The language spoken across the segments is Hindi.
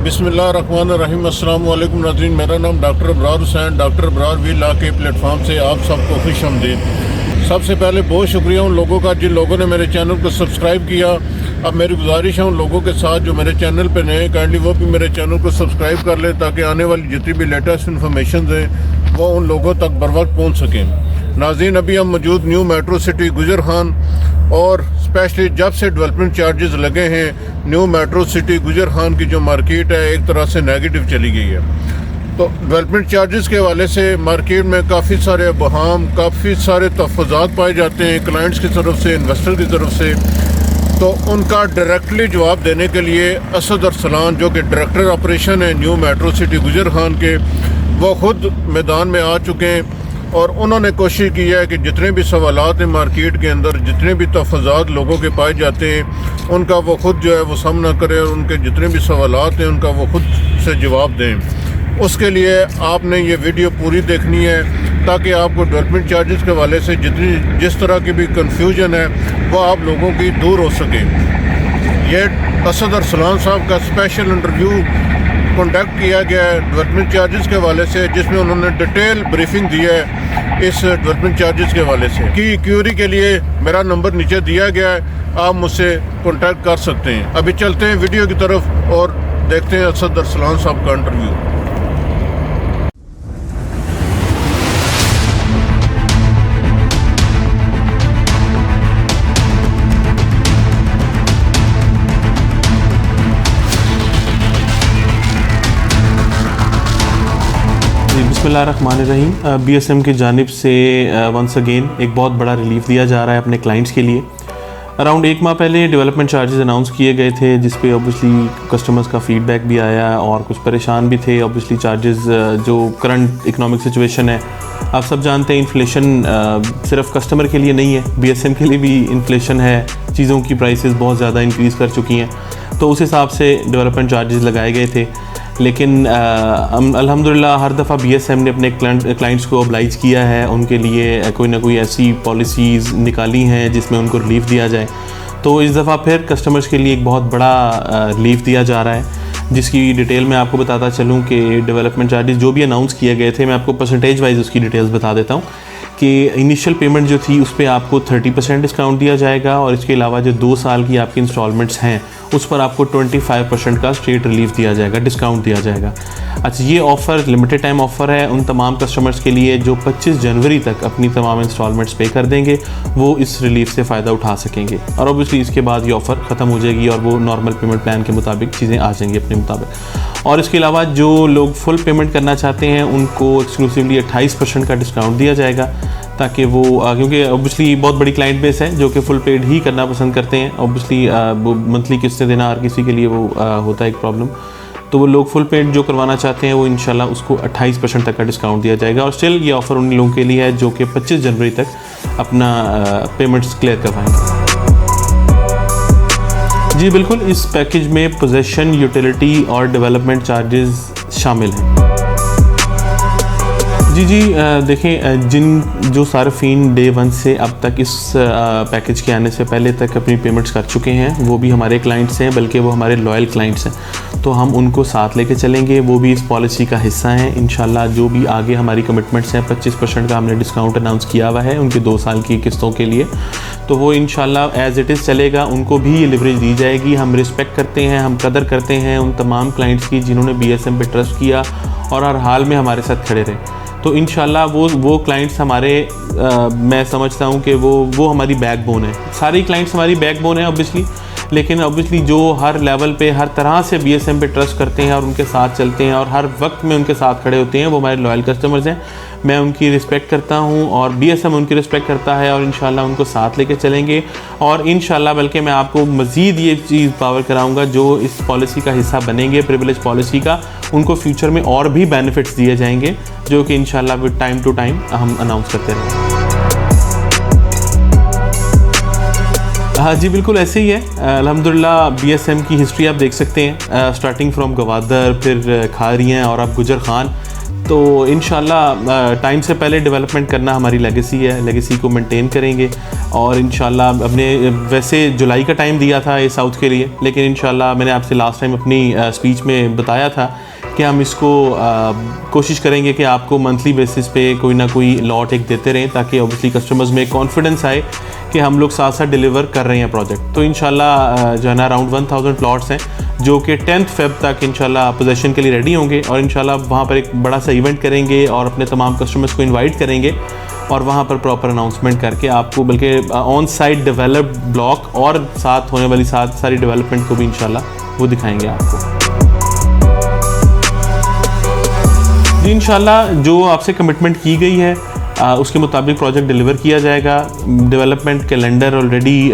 बिस्मिल्लाहिर्रहमानिर्रहीम। अस्सलाम वालेकुम नाज़रीन, मेरा नाम doctor Abrar Hussain, doctor Abrar V Law के प्लेटफॉर्म से आप सबको खुश आमदीद। सबसे पहले बहुत शुक्रिया उन लोगों का जिन लोगों ने मेरे चैनल को सब्सक्राइब किया। अब मेरी गुजारिश है उन लोगों के साथ जो मेरे चैनल पे नए, काइंडली वो भी मेरे चैनल को सब्सक्राइब कर ले ताकि आने वाली जितनी भी लेटेस्ट इन्फॉर्मेशन हैं वो उन लोगों तक बर वक्त पहुँच सकें। नाज़रीन, अभी हम मौजूद न्यू मेट्रो सिटी गुजर खान और स्पेशली जब से डेवलपमेंट चार्जेस लगे हैं न्यू मेट्रो सिटी गुजर खान की जो मार्केट है एक तरह से नेगेटिव चली गई है। तो डेवलपमेंट चार्जेस के हवाले से मार्केट में काफ़ी सारे अबहाम, काफ़ी सारे तहफ़्फ़ुज़ात पाए जाते हैं क्लाइंट्स की तरफ से, इन्वेस्टर की तरफ से। तो उनका डायरेक्टली जवाब देने के लिए असद अरसलान जो कि डायरेक्टर ऑपरेशन है न्यू मेट्रो सिटी गुजर खान के, वो ख़ुद मैदान में आ चुके हैं और उन्होंने कोशिश की है कि जितने भी सवालात हैं मार्केट के अंदर, जितने भी तहफ़्फ़ुज़ात लोगों के पाए जाते हैं उनका वो ख़ुद जो है वो सामना करें और उनके जितने भी सवालात हैं उनका वो ख़ुद से जवाब दें। उसके लिए आपने ये वीडियो पूरी देखनी है ताकि आपको डेवलपमेंट चार्जेस के हवाले से जिस तरह की भी कन्फ्यूजन है वो आप लोगों की दूर हो सके। ये असद अरसलान साहब का स्पेशल इंटरव्यू कॉन्टैक्ट किया गया है डेवलपमेंट चार्जेस के हवाले से, जिसमें उन्होंने डिटेल ब्रीफिंग दी है इस डेवलपमेंट चार्जेस के हवाले से। की क्यूरी के लिए मेरा नंबर नीचे दिया गया है, आप मुझसे कॉन्टैक्ट कर सकते हैं। अभी चलते हैं वीडियो की तरफ और देखते हैं असद अरसलान साहब का इंटरव्यू। बिस्मिल्लाहिर्रहमानिर्रहीम। BSM की जानिब से वंस अगेन एक बहुत बड़ा रिलीफ दिया जा रहा है अपने क्लाइंट्स के लिए। अराउंड एक माह पहले डेवलपमेंट चार्जेस अनाउंस किए गए थे जिस पे ऑब्वियसली कस्टमर्स का फीडबैक भी आया और कुछ परेशान भी थे। ऑब्वियसली चार्जेस जो करंट इकोनॉमिक सिचुएशन है, आप सब जानते हैं इन्फ्लेशन सिर्फ कस्टमर के लिए नहीं है, BSM के लिए भी इन्फ्लेशन है, चीज़ों की प्राइसेस बहुत ज़्यादा इंक्रीज़ कर चुकी हैं। तो उस हिसाब से डेवलपमेंट चार्जेस लगाए गए थे। लेकिन अल्हम्दुलिल्लाह हर दफ़ा BSM ने अपने क्लाइंट्स को ऑब्लाइज किया है, उनके लिए कोई ना कोई ऐसी पॉलिसीज़ निकाली हैं जिसमें उनको रिलीफ दिया जाए। तो इस दफ़ा फिर कस्टमर्स के लिए एक बहुत बड़ा रिलीफ दिया जा रहा है, जिसकी डिटेल मैं आपको बताता चलूँ कि डेवलपमेंट चार्जेस जो भी अनाउंस किए गए थे, मैं आपको परसेंटेज वाइज उसकी डिटेल्स बता देता हूँ कि इनिशियल पेमेंट जो थी उस पर आपको 30% डिस्काउंट दिया जाएगा और इसके अलावा जो 2 साल की आपकी इंस्टॉलमेंट्स हैं उस पर आपको 25% का स्ट्रेट रिलीफ दिया जाएगा, डिस्काउंट दिया जाएगा। अच्छा, ये ऑफ़र लिमिटेड टाइम ऑफ़र है उन तमाम कस्टमर्स के लिए जो 25 जनवरी तक अपनी तमाम इंस्टॉलमेंट्स पे कर देंगे, वो इस रिलीफ से फ़ायदा उठा सकेंगे। और ऑब्वियसली इसके बाद ये ऑफ़र ख़त्म हो जाएगी और वो नॉर्मल पेमेंट प्लान के मुताबिक चीज़ें आ जाएंगी अपने मुताबिक। और इसके अलावा जो लोग फुल पेमेंट करना चाहते हैं उनको एक्सक्लूसिवली 28% का डिस्काउंट दिया जाएगा ताकि वो क्योंकि ऑब्वियसली बहुत बड़ी क्लाइंट बेस है जो कि फुल पेड ही करना पसंद करते हैं। ऑब्वियसली वो मंथली किस्तें देना हर किसी के लिए वो होता है एक प्रॉब्लम। तो वो लोग फुल पेड जो करवाना चाहते हैं वो इंशाल्लाह उसको 28% तक का डिस्काउंट दिया जाएगा। और स्टिल ये ऑफ़र उन लोगों के लिए है जो कि 25 जनवरी तक अपना पेमेंट्स क्लियर करवाएंगे। जी बिल्कुल, इस पैकेज में पोजेसन, यूटिलिटी और डेवलपमेंट चार्जेस शामिल हैं। जी देखें, जो सार्फिन डे 1 से अब तक इस पैकेज के आने से पहले तक अपनी पेमेंट्स कर चुके हैं वो भी हमारे क्लाइंट्स हैं, बल्कि वो हमारे लॉयल क्लाइंट्स हैं। तो हम उनको साथ लेके चलेंगे, वो भी इस पॉलिसी का हिस्सा हैं। इंशाल्लाह जो भी आगे हमारी कमिटमेंट्स हैं, 25% का हमने डिस्काउंट अनाउंस किया हुआ है उनकी 2 साल की किस्तों के लिए, तो वो इंशाल्लाह एज़ इट इज़ चलेगा। उनको भी ये लिवरेज दी जाएगी। हम रिस्पेक्ट करते हैं, हम कदर करते हैं उन तमाम क्लाइंट्स की जिन्होंने BSM पे ट्रस्ट किया और हर हाल में हमारे साथ खड़े रहे। तो इंशाल्लाह वो क्लाइंट्स हमारे मैं समझता हूँ कि वो हमारी बैकबोन है। सारी क्लाइंट्स हमारी बैकबोन है ऑब्वियसली, लेकिन ऑब्वियसली जो हर लेवल पे हर तरह से BSM पे ट्रस्ट करते हैं और उनके साथ चलते हैं और हर वक्त में उनके साथ खड़े होते हैं, वो हमारे लॉयल कस्टमर्स हैं। मैं उनकी रिस्पेक्ट करता हूँ और BSM उनकी रिस्पेक्ट करता है और इंशाल्लाह उनको साथ लेके चलेंगे। और इंशाल्लाह बल्कि मैं आपको मज़ीद ये चीज़ पावर कराऊँगा, जो इस पॉलिसी का हिस्सा बनेंगे, प्रिविलेज पॉलिसी का, उनको फ्यूचर में और भी बेनिफिट्स दिए जाएंगे जो कि इंशाल्लाह विद टाइम टू टाइम हम अनाउंस करते रहेंगे। हाँ जी बिल्कुल ऐसे ही है। अल्हम्दुलिल्लाह BSM की हिस्ट्री आप देख सकते हैं, स्टार्टिंग फ्रॉम गवादर, फिर खारियाँ और अब गुजर खान। तो इंशाल्लाह टाइम से पहले डेवलपमेंट करना हमारी लेगेसी है, लेगेसी को मेंटेन करेंगे और इंशाल्लाह अपने वैसे जुलाई का टाइम दिया था ये साउथ के लिए, लेकिन इंशाल्लाह मैंने आपसे लास्ट टाइम अपनी स्पीच में बताया था कि हम इसको कोशिश करेंगे कि आपको मंथली बेसिस पे कोई ना कोई लॉट एक देते रहें, ताकि ऑब्वियसली कस्टमर्स में कॉन्फिडेंस आए कि हम लोग साथ साथ डिलीवर कर रहे हैं प्रोजेक्ट। तो इंशाल्लाह जो है ना अराउंड 1000 प्लॉट्स हैं जो कि 10 फेब तक इंशाल्लाह पोजेसन के लिए रेडी होंगे और इंशाल्लाह वहाँ पर एक बड़ा सा इवेंट करेंगे और अपने तमाम कस्टमर्स को इन्वाइट करेंगे और वहाँ पर प्रॉपर अनाउंसमेंट करके आपको बल्कि ऑन साइट डेवलप्ड ब्लॉक और साथ होने वाली सारी डेवलपमेंट को भी इंशाल्लाह वो दिखाएंगे आपको। जी इंशाल्लाह जो आपसे कमिटमेंट की गई है उसके मुताबिक प्रोजेक्ट डिलीवर किया जाएगा। डेवलपमेंट कैलेंडर ऑलरेडी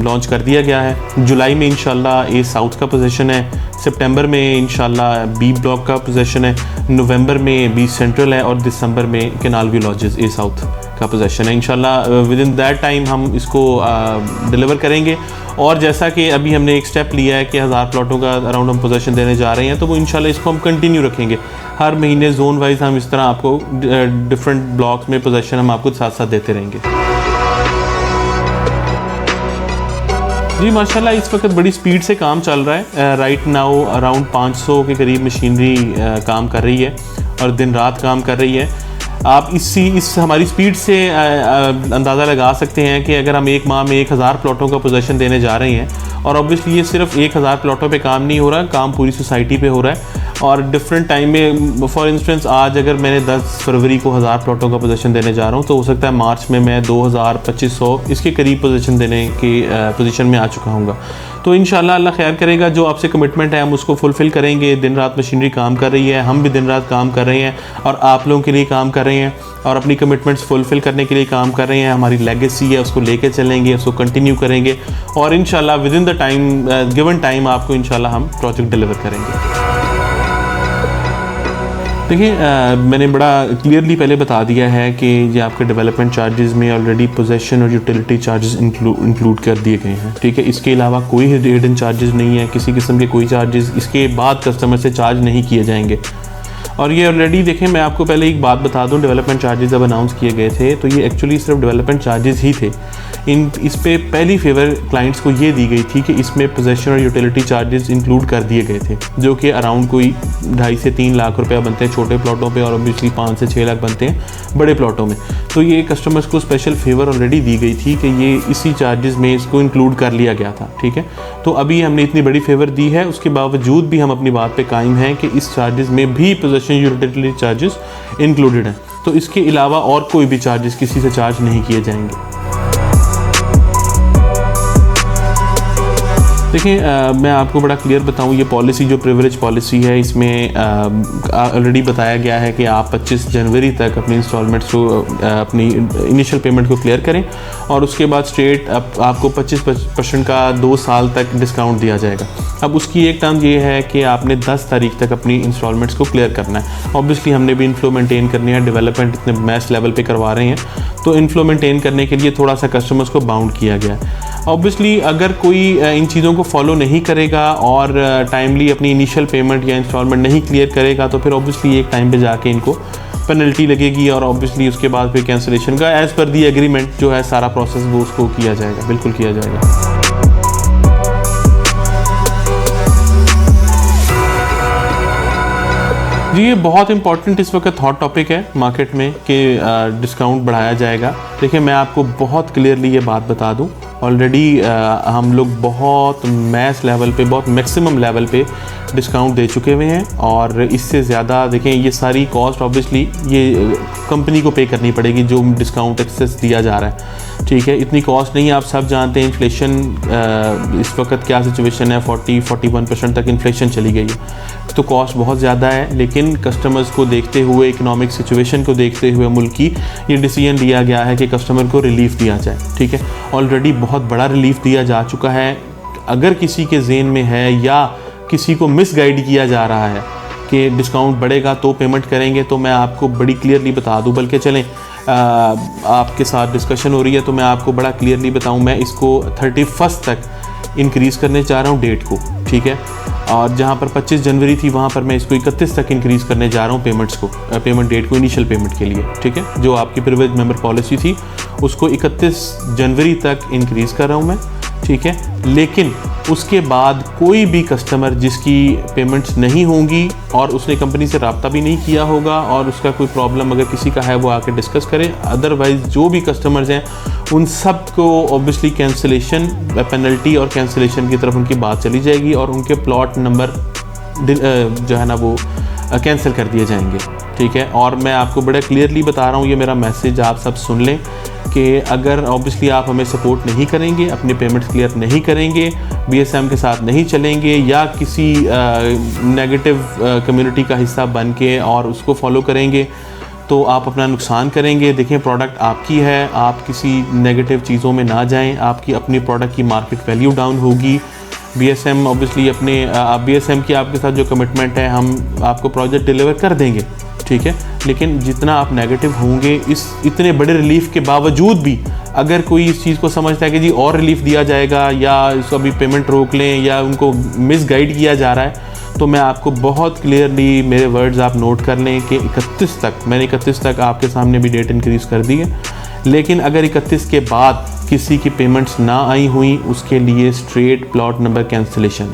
लॉन्च कर दिया गया है। जुलाई में इंशाल्लाह ए साउथ का पोजीशन है, सितंबर में इंशाल्लाह बी ब्लॉक का पोजीशन है, नवंबर में बी सेंट्रल है और दिसंबर में कैनाल व्यू लॉजेस ए साउथ का पोजीशन है। इंशाल्लाह विद इन दैट टाइम हम इसको डिलीवर करेंगे और जैसा कि अभी हमने एक स्टेप लिया है कि 1000 प्लॉटों का अराउंड हम पोजीशन देने जा रहे हैं, तो वो इंशाल्लाह इसको हम कंटिन्यू रखेंगे। हर महीने जोन वाइज हम इस तरह आपको डिफरेंट ब्लॉक्स में पोजीशन हम आपको साथ साथ देते रहेंगे। जी माशाल्लाह इस वक्त बड़ी स्पीड से काम चल रहा है। राइट नाउ अराउंड 500 के करीब मशीनरी काम कर रही है और दिन रात काम कर रही है। आप इस हमारी स्पीड से अंदाज़ा लगा सकते हैं कि अगर हम एक माह में 1000 प्लॉटों का पोजीशन देने जा रहे हैं और ऑब्वियसली ये सिर्फ 1000 प्लॉटों पे काम नहीं हो रहा, काम पूरी सोसाइटी पे हो रहा है और डिफरेंट टाइम में। फॉर इंस्टेंस आज अगर मैंने 10 फरवरी को 1000 प्लॉटों का पोजीशन देने जा रहा हूँ तो हो सकता है मार्च में मैं 2000 2500 इसके करीब पोजीशन देने की पोजीशन में आ चुका हूँगा। तो इंशाल्लाह अल्लाह खैर करेगा, जो आपसे कमिटमेंट है हम उसको फुलफ़िल करेंगे। दिन रात मशीनरी काम कर रही है, हम भी दिन रात काम कर रहे हैं और आप लोगों के लिए काम कर रहे हैं और अपनी कमिटमेंट्स फुलफ़िल करने के लिए काम कर रहे हैं। हमारी लेगेसी है उसको लेके चलेंगे, उसको कंटिन्यू करेंगे और इंशाल्लाह with in the time given time आपको इंशाल्लाह हम प्रोजेक्ट डिलीवर करेंगे। देखिए मैंने बड़ा क्लियरली पहले बता दिया है कि ये आपके डेवलपमेंट चार्जेस में ऑलरेडी पोजेसन और यूटिलिटी चार्जेस इंक्लूड कर दिए गए हैं, ठीक है। इसके अलावा कोई हिडन चार्जेस नहीं है, किसी किस्म के कोई चार्जेस इसके बाद कस्टमर से चार्ज नहीं किए जाएंगे। और ये ऑलरेडी देखें, मैं आपको पहले एक बात बता दूं, डेवलपमेंट चार्जेस जब अनाउंस किए गए थे तो ये एक्चुअली सिर्फ डेवलपमेंट चार्जेस ही थे। इस पे पहली फेवर क्लाइंट्स को ये दी गई थी कि इसमें पोजेसन और यूटिलिटी चार्जेस इंक्लूड कर दिए गए थे, जो कि अराउंड कोई 2.5 से 3 लाख रुपया बनते हैं छोटे प्लॉटों पे और ऑब्वियसली 5 से 6 लाख बनते हैं बड़े प्लॉटों में। तो ये कस्टमर्स को स्पेशल फेवर ऑलरेडी दी गई थी कि ये इसी चार्जेस में इसको इंक्लूड कर लिया गया था, ठीक है। तो अभी हमने इतनी बड़ी फेवर दी है, उसके बावजूद भी हम अपनी बात पे कायम हैं कि इस चार्जेस में भी पोजेसन यूटिलिटी चार्जेस इंक्लूडेड हैं। तो इसके अलावा और कोई भी चार्जेस किसी से चार्ज नहीं किए जाएंगे। देखिए मैं आपको बड़ा क्लियर बताऊं, ये पॉलिसी जो प्रिविलेज पॉलिसी है इसमें ऑलरेडी बताया गया है कि आप 25 जनवरी तक अपनी इंस्टॉलमेंट्स को अपनी इनिशियल पेमेंट को क्लियर करें और उसके बाद स्ट्रेट आपको 25% का 2 साल तक डिस्काउंट दिया जाएगा। अब उसकी एक टर्म ये है कि आपने 10 तारीख तक अपनी इंस्टॉलमेंट्स को क्लियर करना है। ऑब्वियसली हमने भी इन्फ्लो मेंटेन करनी है, डेवलपमेंट इतने मैस लेवल पे करवा रहे हैं तो इन्फ्लो मेंटेन करने के लिए थोड़ा सा कस्टमर्स को बाउंड किया गया है। ऑब्वियसली अगर कोई इन चीज़ों को फॉलो नहीं करेगा और टाइमली अपनी इनिशियल पेमेंट या इंस्टॉलमेंट नहीं क्लियर करेगा तो फिर ऑब्वियसली एक टाइम पे जाके इनको पेनल्टी लगेगी और ऑब्वियसली उसके बाद फिर कैंसिलेशन का एज़ पर दी एग्रीमेंट जो है सारा प्रोसेस वो उसको किया जाएगा, बिल्कुल किया जाएगा। जी ये बहुत इंपॉर्टेंट इस वक्त हॉट टॉपिक है मार्केट में कि डिस्काउंट बढ़ाया जाएगा। देखिए मैं आपको बहुत क्लियरली ये बात बता दूं, ऑलरेडी हम लोग बहुत मैस लेवल पे, बहुत मैक्सिमम लेवल पे डिस्काउंट दे चुके हुए हैं और इससे ज़्यादा देखें ये सारी कॉस्ट ऑब्वियसली ये कंपनी को पे करनी पड़ेगी जो डिस्काउंट एक्सेस दिया जा रहा है, ठीक है। इतनी कॉस्ट नहीं है, आप सब जानते हैं इन्फ्लेशन इस वक्त क्या सिचुएशन है, 40-41% तक इन्फ्लेशन चली गई है तो कॉस्ट बहुत ज़्यादा है। लेकिन कस्टमर्स को देखते हुए, इकोनॉमिक सिचुएशन को देखते हुए मुल्क की, ये डिसीजन लिया गया है कि कस्टमर को रिलीफ दिया जाए, ठीक है। ऑलरेडी बहुत बड़ा रिलीफ दिया जा चुका है। अगर किसी के जेहन में है या किसी को मिसगाइड किया जा रहा है कि डिस्काउंट बढ़ेगा तो पेमेंट करेंगे, तो मैं आपको बड़ी क्लियरली बता दूं, बल्कि चलें आपके साथ डिस्कशन हो रही है तो मैं आपको बड़ा क्लियरली बताऊं, मैं इसको 31 तक इंक्रीज़ करने चाह रहा हूं डेट को, ठीक है। और जहाँ पर 25 जनवरी थी वहाँ पर मैं इसको 31 तक इंक्रीज़ करने जा रहा हूँ पेमेंट्स को, पेमेंट डेट को इनिशियल पेमेंट के लिए, ठीक है। जो आपकी प्रिविलेज मेंबर पॉलिसी थी उसको 31 जनवरी तक इंक्रीज़ कर रहा हूँ मैं, ठीक है। लेकिन उसके बाद कोई भी कस्टमर जिसकी पेमेंट्स नहीं होंगी और उसने कंपनी से रब्ता भी नहीं किया होगा और उसका कोई प्रॉब्लम अगर किसी का है वो आके डिस्कस करे, अदरवाइज़ जो भी कस्टमर्स हैं उन सब को ऑब्वियसली कैंसिलेशन पेनल्टी और कैंसिलेशन की तरफ उनकी बात चली जाएगी और उनके प्लॉट नंबर जो है ना वो कैंसिल कर दिए जाएंगे, ठीक है। और मैं आपको बड़ा क्लियरली बता रहा हूँ, ये मेरा मैसेज आप सब सुन लें कि अगर ऑब्वियसली आप हमें सपोर्ट नहीं करेंगे, अपने पेमेंट्स क्लियर नहीं करेंगे, BSM के साथ नहीं चलेंगे या किसी नेगेटिव कम्युनिटी का हिस्सा बन के और उसको फॉलो करेंगे तो आप अपना नुकसान करेंगे। देखें, प्रोडक्ट आपकी है, आप किसी नेगेटिव चीज़ों में ना जाएं, आपकी अपनी प्रोडक्ट की मार्केट वैल्यू डाउन होगी। BSM ऑब्वियसली अपने BSM की आपके साथ जो कमिटमेंट है, हम आपको प्रोजेक्ट डिलीवर कर देंगे, ठीक है। लेकिन जितना आप नेगेटिव होंगे, इस इतने बड़े रिलीफ के बावजूद भी अगर कोई इस चीज़ को समझता है कि जी और रिलीफ दिया जाएगा या इसको अभी पेमेंट रोक लें या उनको मिसगाइड किया जा रहा है, तो मैं आपको बहुत क्लियरली मेरे वर्ड्स आप नोट कर लें कि 31 तक, मैंने 31 तक आपके सामने भी डेट इंक्रीज़ कर दी है। लेकिन अगर 31 के बाद किसी की पेमेंट्स ना आई हुई, उसके लिए स्ट्रेट प्लॉट नंबर कैंसिलेशन,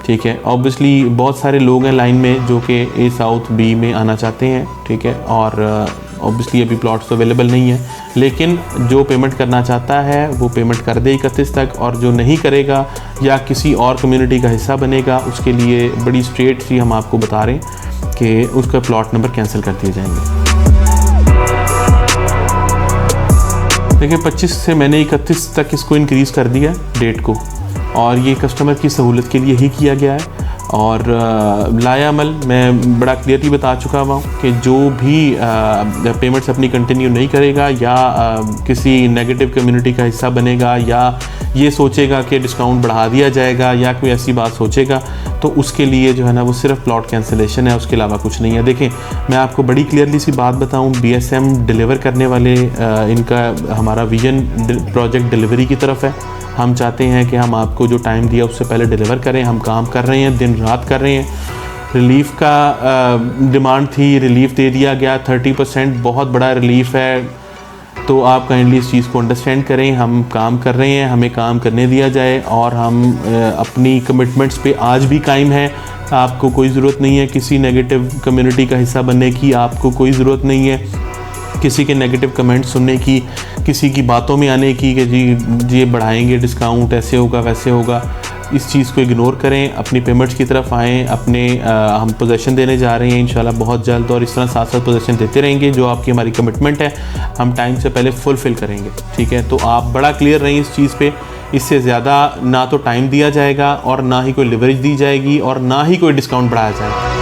ठीक है। ऑब्वियसली बहुत सारे लोग हैं लाइन में जो कि A साउथ B में आना चाहते हैं, ठीक है। और ऑब्वियसली अभी प्लॉट्स तो अवेलेबल नहीं है, लेकिन जो पेमेंट करना चाहता है वो पेमेंट कर दे 31 तक, और जो नहीं करेगा या किसी और कम्युनिटी का हिस्सा बनेगा उसके लिए बड़ी स्ट्रेट सी हम आपको बता रहे हैं कि उसका प्लॉट नंबर कैंसिल कर दिए जाएंगे। देखिए, 25 से मैंने 31 तक इसको इंक्रीज़ कर दिया डेट को, और ये कस्टमर की सहूलत के लिए ही किया गया है। और लायामल मैं बड़ा क्लियरली बता चुका हुआ हूँ कि जो भी पेमेंट्स अपनी कंटिन्यू नहीं करेगा या किसी नेगेटिव कम्युनिटी का हिस्सा बनेगा या ये सोचेगा कि डिस्काउंट बढ़ा दिया जाएगा या कोई ऐसी बात सोचेगा, तो उसके लिए जो है ना वो सिर्फ प्लॉट कैंसिलेशन है, उसके अलावा कुछ नहीं है। देखें, मैं आपको बड़ी क्लियरली सी बात बताऊं, BSM डिलीवर करने वाले इनका हमारा विजन प्रोजेक्ट डिलीवरी की तरफ है। हम चाहते हैं कि हम आपको जो टाइम दिया उससे पहले डिलीवर करें। हम काम कर रहे हैं, दिन रात कर रहे हैं। रिलीफ़ का डिमांड थी, रिलीफ़ दे दिया गया, 30% बहुत बड़ा रिलीफ़ है, तो आप काइंडली इस चीज़ को अंडरस्टैंड करें। हम काम कर रहे हैं, हमें काम करने दिया जाए और हम अपनी कमिटमेंट्स पे आज भी कायम हैं। आपको कोई ज़रूरत नहीं है किसी नेगेटिव कम्युनिटी का हिस्सा बनने की, आपको कोई ज़रूरत नहीं है किसी के नेगेटिव कमेंट सुनने की, किसी की बातों में आने की कि जी ये बढ़ाएंगे डिस्काउंट, ऐसे होगा वैसे होगा। इस चीज़ को इग्नोर करें, अपनी पेमेंट्स की तरफ आएँ। अपने हम पोजेसन देने जा रहे हैं इंशाल्लाह बहुत जल्द, और इस तरह साथ साथ पोजेसन देते रहेंगे। जो आपकी हमारी कमिटमेंट है हम टाइम से पहले फुलफ़िल करेंगे, ठीक है। तो आप बड़ा क्लियर रहें इस चीज़ पे। इससे ज़्यादा ना तो टाइम दिया जाएगा और ना ही कोई लिवरेज दी जाएगी और ना ही कोई डिस्काउंट बढ़ाया जाएगा।